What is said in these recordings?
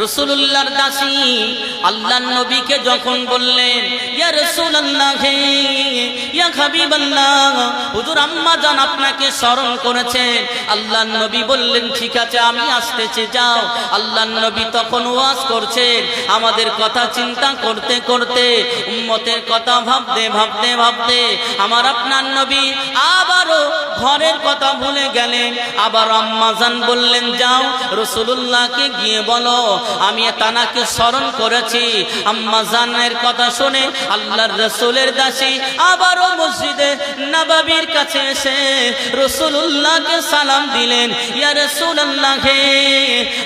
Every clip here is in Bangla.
রাসূলুল্লাহর দাসী আল্লাহর নবীকে যখন বললেন, ইয়া রাসূলুল্লাহ, ইয়া হাবিবাল্লাহ, হুজুর আম্মা জান আপনাকে স্মরণ করেছেন। আল্লাহর নবী বললেন, ঠিক আছে আমি আসতেছি, যাও। আল্লাহর নবী তখন ওয়াজ করছেন, আমাদের কথা চিন্তা করতে করতে, উম্মতের কথা ভাবতে ভাবতে ভাবতে আমার আপনার নবী আবারও ঘরের কথা ভুলে গেলেন। আবার আম্মা জান বললেন, যাও রাসূলুল্লাহকে গিয়ে বলো আমি তানাকে স্মরণ করেছি। আম্মা জানের কথা শুনে আল্লাহর রাসূলের দাসী আবারও মসজিদে নববীর কাছে এসে রাসূলুল্লাহকে সালাম দিলেন, ইয়া রাসূলুল্লাহ,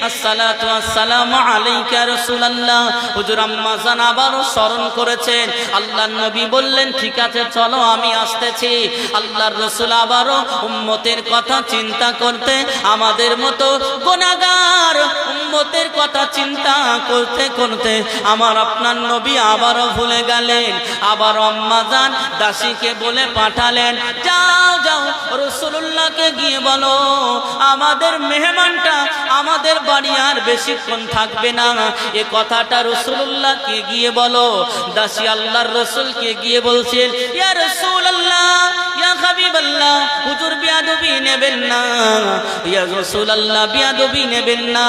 আসসালাতু ওয়াসসালামু আলাইকা রাসূলুল্লাহ। হুজুর আম্মা জান আবারও স্মরণ করেছেন। আল্লাহর নবী বললেন, ঠিক আছে চলো আমি আসতেছি। আল্লাহর রাসূল আবারও উম্মতের কথা চিন্তা করতে, আমাদের মতো গুনাহগার উম্মতের কথা চিন্তা করতে করতে আমার আপনার নবী আবারও ভুলে গেলেন। আবার আম্মা জান দাসীকে বলে পাঠালেন, যাও যাও রাসূলুল্লাহকে গিয়ে বলো আমাদের মেহমানটা আমাদের বাড়ি আর বেশিক্ষণ থাকবে না। এ কথাটা রাসূলুল্লাহকে গিয়ে বলো। দাসী আল্লাহর রাসূলকে গিয়ে বলছেন, ইয়া রাসূলুল্লাহ, ইয়া হাবিবাল্লাহ, হুজুর বিয়াদবি নেবেন না, ইয়া রাসূলুল্লাহ বিয়াদবি নেবেন না।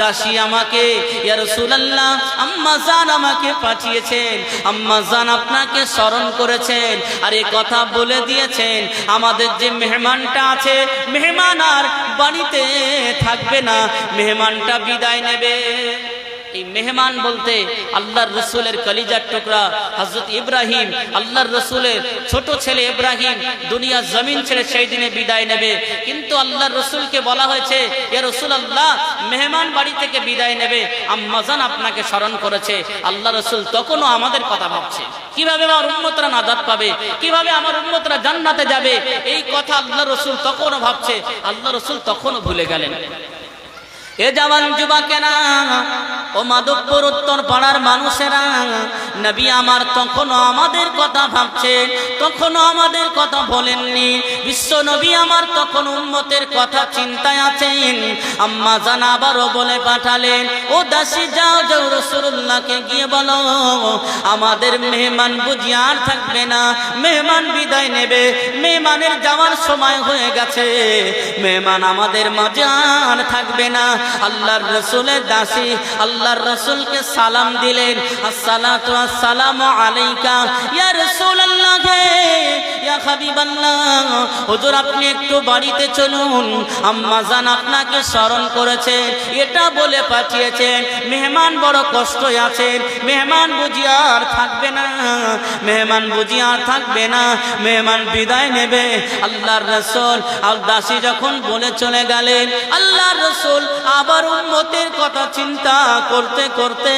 দাসী আমাকে, ইয়া রাসূলুল্লাহ, আম্মা জান আমাকে পাঠিয়েছেন, আম্মা জান আপনাকে স্মরণ করেছেন আর এই কথা বলে দিয়েছেন আমাদের যে মেহমানটা আছে মেহমান আর বাড়িতে থাকবে না, মেহমানটা বিদায় নেবে। এই মেহমান বলতে আল্লাহর রাসূলের কলিজার টুকরা হযরত ইব্রাহিম, আল্লাহর রাসূলের ছোট ছেলে ইব্রাহিম দুনিয়া জমিন ছেড়ে সেই দিনে বিদায় নেবে। কিন্তু আল্লাহর রাসূলকে বলা হয়েছে, ইয়া রাসূলুল্লাহ, মেহমান বাড়ি থেকে বিদায় নেবে, আম্মা জান আপনাকে স্মরণ করেছে। আল্লাহর রাসূল তখনও আমাদের কথা ভাবছে, কিভাবে আমার উম্মতরা নাজাত পাবে, কিভাবে আমার উম্মতরা জান্নাতে যাবে, এই কথা আল্লাহর রাসূল তখনও ভাবছে। আল্লাহর রাসূল তখনও ভুলে গেলেন। এ জওয়ান যুবকেরা, ও মাধবপুর উত্তর পাড়ার মানুষেরা, নবী আমার তখনও আমাদের কথা ভাবছেন, তখনও আমাদের কথা বলেননি। বিশ্ব নবী আমার তখন উম্মতের কথা চিন্তায় আছেন। আম্মা জান আবারও বলে পাঠালেন, ও দাসী যাও যাও রাসূলুল্লাহকে গিয়ে বলো আমাদের মেহমান বুঝি আর থাকবে না, মেহমান বিদায় নেবে, মেহমানের যাওয়ার সময় হয়ে গেছে, মেহমান আমাদের মাঝে আর থাকবে না। আল্লাহর রাসূলের দাসী আল্লাহর রাসূলকে সালাম দিলেন, আসসালাতু ওয়াসসালামু আলাইকা ইয়া রাসূলুল্লাহ, ইয়া হাবিবাল্লাহ, হুজুর আপনি একটু বাড়িতে চলুন, আম্মা জান আপনাকে স্মরণ করেছে, এটা বলে পাঠিয়েছেন। মেহমান বড় কষ্ট আছেন, মেহমান বুঝি আর থাকবে না, মেহমান বুঝি আর থাকবে না, মেহমান বিদায় নেবে। আল্লাহর রাসূল আর দাসী যখন বলে চলে গেলেন, আল্লাহর রাসূল আবার উম্মতের কথা চিন্তা করতে করতে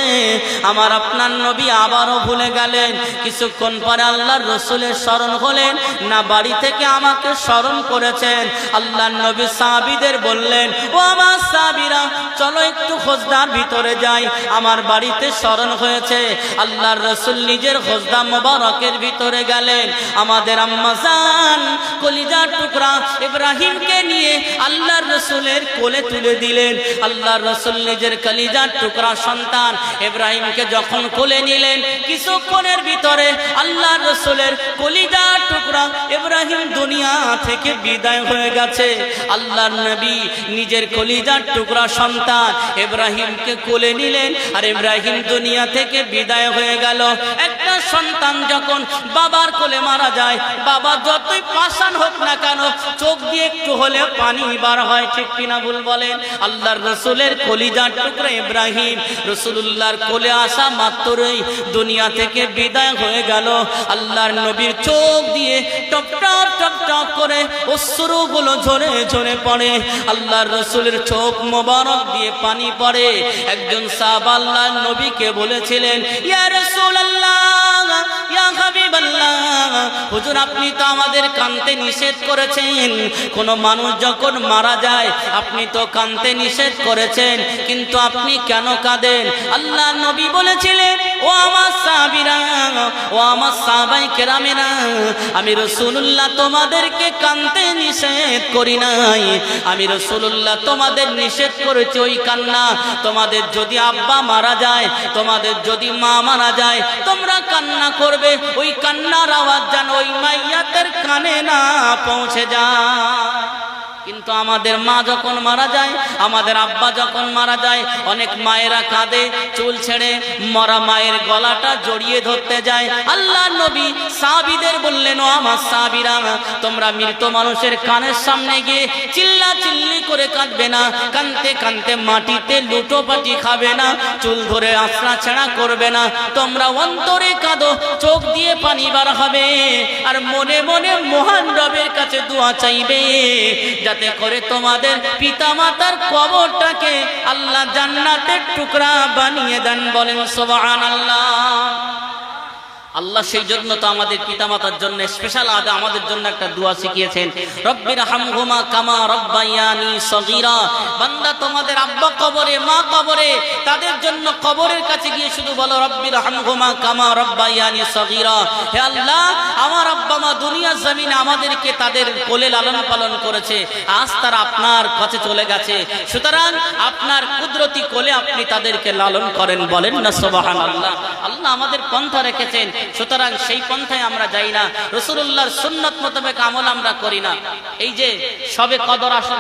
আমার আপনার নবী আবারও ভুলে গেলেন। কিছুক্ষণ পরে আল্লাহর রাসূলের স্মরণ হলেন, না বাড়ি থেকে আমাকে স্মরণ করেছেন। আল্লাহর নবী সাহাবীদের বললেন, ও আমার সাহাবীরা, চলো একটু খোঁজদার ভিতরে যাই, আমার বাড়িতে স্মরণ হয়েছে। আল্লাহর রাসূল নিজের খোঁজদা মোবারকের ভিতরে গেলেন। আমাদের আম্মা জান কলিজার টুকরা ইব্রাহিমকে নিয়ে আল্লাহর রাসূলের কোলে তুলে দিলেন। আল্লাহর রাসূল নিজের কলিজার টুকরা সন্তান ইব্রাহিমকে যখন কোলে নিলেন, কিছুক্ষণের ভিতরে আল্লাহর রাসূলের কলিজার টুকরা ইব্রাহিম দুনিয়া থেকে বিদায় হয়ে গেছে। আল্লাহর নবী নিজের কলিজার টুকরা সন্তান ইব্রাহিমকে কোলে নিলেন আর ইব্রাহিম দুনিয়া থেকে বিদায় হয়ে গেল। একটা সন্তান যখন বাবার কোলে মারা যায়, বাবা যতই পাষাণ হোক না কেন, চোখ দিয়ে একটু হলে পানি বার হয়, ঠিক কিনা ভুল বলেন? আল্লাহর রাসূলের কলিজার টুকরা ইব্রাহিম রাসূলুল্লাহর কোলে আসা মাত্রই দুনিয়া থেকে বিদায় হয়ে গেল। আল্লাহর নবীর চোখ দিয়ে টপ টপ টপ টপ করে অশ্রুগুলো ঝরে ঝরে পড়ে। আল্লাহর রাসূলের চোখ মোবারক দিয়ে পানি পড়ে। একজন সাহাবা আল্লাহর নবীকে বলেছিলেন, ইয়া রাসূলুল্লাহ, ইয়া হাবিবাল্লাহ, হুজুর আপনি তো আমাদের কাঁদতে নিষেধ করেছেন, কোন মানুষ যখন মারা যায় আপনি তো কাঁদতে নিষেধ করেছেন, কিন্তু আপনি কেন কাঁদেন? আল্লাহর নবী বলেছিলেন, ও ও আমার সাহাবীরা, ও আমার সাহাবায়ে কেরামেরা, আমি রাসূলুল্লাহ তোমাদেরকে কাঁদতে নিষেধ করি নাই, আমি রাসূলুল্লাহ তোমাদের নিষেধ করেছি ওই কান্না। তোমাদের যদি আব্বা মারা যায়, তোমাদের যদি মা মারা যায়, তোমরা কান্না করবে, ওই কান্নার আওয়াজ যেন ওই মাইয়াতের কানে না পৌঁছে যায়। কিন্তু আমাদের মা যখন মারা যায়, আমাদের আব্বা যখন মারা যায়, অনেক মায়েরা কাঁদে, চুল ছেড়ে মরা মায়ের গলাটা জড়িয়ে ধরতে যায়। আল্লাহর নবী সাহাবীদের বললেন, ও আমার সাহাবীরা, তোমরা মৃত মানুষের কানের সামনে গিয়ে চিল্লা চিল্লি করে কাঁদবে না, কাঁদতে কাঁদতে মাটিতে লুটোপাটি খাবে না, চুল ধরে আঁচড়া ছেঁড়া করবে না, তোমরা অন্তরে কাঁদো, চোখ দিয়ে পানি বার হবে, আর মনে মনে মহান রবের কাছে দোয়া চাইবে যাতে করে তোমাদের পিতামাতার কবরটাকে আল্লাহ জান্নাতের টুকরা বানিয়ে দেন। বলেন সুবহানাল্লাহ। আল্লাহ সেই জন্য তো আমাদের পিতামাতার জন্য স্পেশাল আমাদের জন্য একটা দোয়া শিখিয়েছেন, রব্বির হামহুমা কামা রব্বায়ানি সগীরা। বান্দা তোমাদের আব্বা কবরে, মা কবরে, তাদের জন্য কবরের কাছে গিয়ে শুধু বলো রব্বির হামহুমা কামা রব্বায়ানি সগীরা। হে আল্লাহ, আমার আব্বা মা দুনিয়া জমিনে আমাদেরকে তাদের কোলে লালন পালন করেছে, আজ তারা আপনার কাছে চলে গেছে, সুতরাং আপনার কুদরতি কোলে আপনি তাদেরকে লালন করেন। বলেন না সুবহানাল্লাহ। আল্লাহ আমাদের পন্থা রেখেছেন, সুতরাং সেই পন্থায় আমরা যাই না, রাসূলুল্লাহর সুন্নাত মোতাবেক আমল আমরা করি না। এই যে সবে কদর আসে,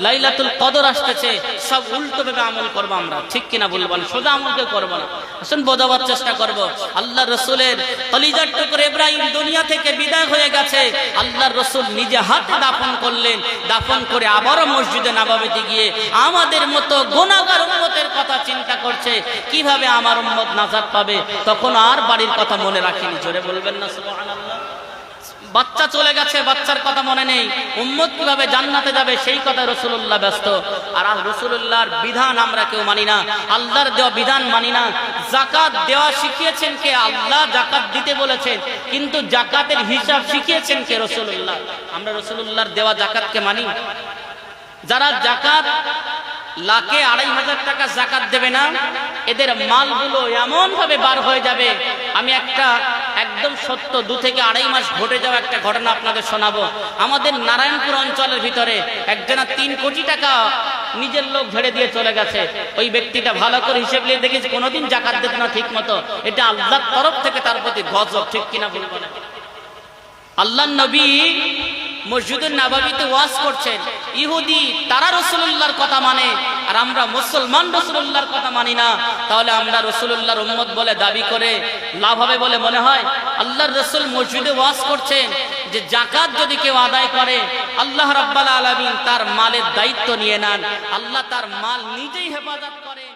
লাইলাতুল কদর আসতেছে, সব উল্টো ভাবে আমল করব আমরা, ঠিক কিনা বলবেন? সোজা আমলকে করব না, আসুন বোঝাবার চেষ্টা করব। আল্লাহর রাসূলের কলিজার টুকরা ইব্রাহিম দুনিয়া থেকে বিদায় হয়ে গেছে, আল্লাহর রাসূল নিজে হাতে দাফন করলেন, দাফন করে আবারও মসজিদে নববীতে গিয়ে আমাদের মতো গুনাহগার উম্মতের কথা চিন্তা করছে, কিভাবে আমার উম্মত নাজাত পাবে। তখন আর বাড়ির কথা মনে রাখেনি, জোরে বলবেন না সুবহানাল্লাহ। বাচ্চা চলে গেছে, বাচ্চার কথা মনে নেই, উম্মত কিভাবে জান্নাতে যাবে সেই কথা রাসূলুল্লাহ ব্যস্ত। আর রাসূলুল্লাহর বিধান আমরা কেউ মানি না, আল্লাহর দেওয়া বিধান মানি না। যাকাত দেওয়া শিখিয়েছেন কে? আল্লাহ জাকাত দিতে বলেছেন, কিন্তু জাকাতের হিসাব শিখিয়েছেন কে? রাসূলুল্লাহ। আমরা রাসূলুল্লাহর দেওয়া জাকাতকে মানি। যারা জাকাত লাখে ২৫০০ টাকা জাকাত দেবে না, এদের মালগুলো এমন ভাবে বার হয়ে যাবে। আমি একটা একদম সত্য ২ থেকে ২.৫ মাস ঘটে যাওয়া একটা ঘটনা আপনাদের শোনাবো। আমাদের নারায়ণপুর অঞ্চলের ভিতরে একজনা ৩ কোটি টাকা নিজের লোক ঝেড়ে দিয়ে চলে গেছে। ওই ব্যক্তিটা ভালো করে হিসেব নিয়ে দেখেছে কোনোদিন জাকাত দিত না ঠিক মতো। এটা আল্লাহর তরফ থেকে তার প্রতি গজব, ঠিক কিনা বলবো না? আল্লাহর নবী মসজিদুন নববীতে ওয়াজ করছেন, ইহুদি তারা রাসূলুল্লাহর কথা মানে, আর আমরা মুসলমান রাসূলুল্লাহর কথা মানি না। তাহলে আমরা রাসূলুল্লাহর উম্মত বলে দাবি করে লাভ হবে বলে মনে হয়? আল্লাহর রাসূল মসজিদে ওয়াজ করছেন যে যাকাত যদি কেউ আদায় করে, আল্লাহ রাব্বুল আলামিন তার মালের দায়িত্ব নিয়ে নেন, আল্লাহ তার মাল নিজেই হেফাজত করেন।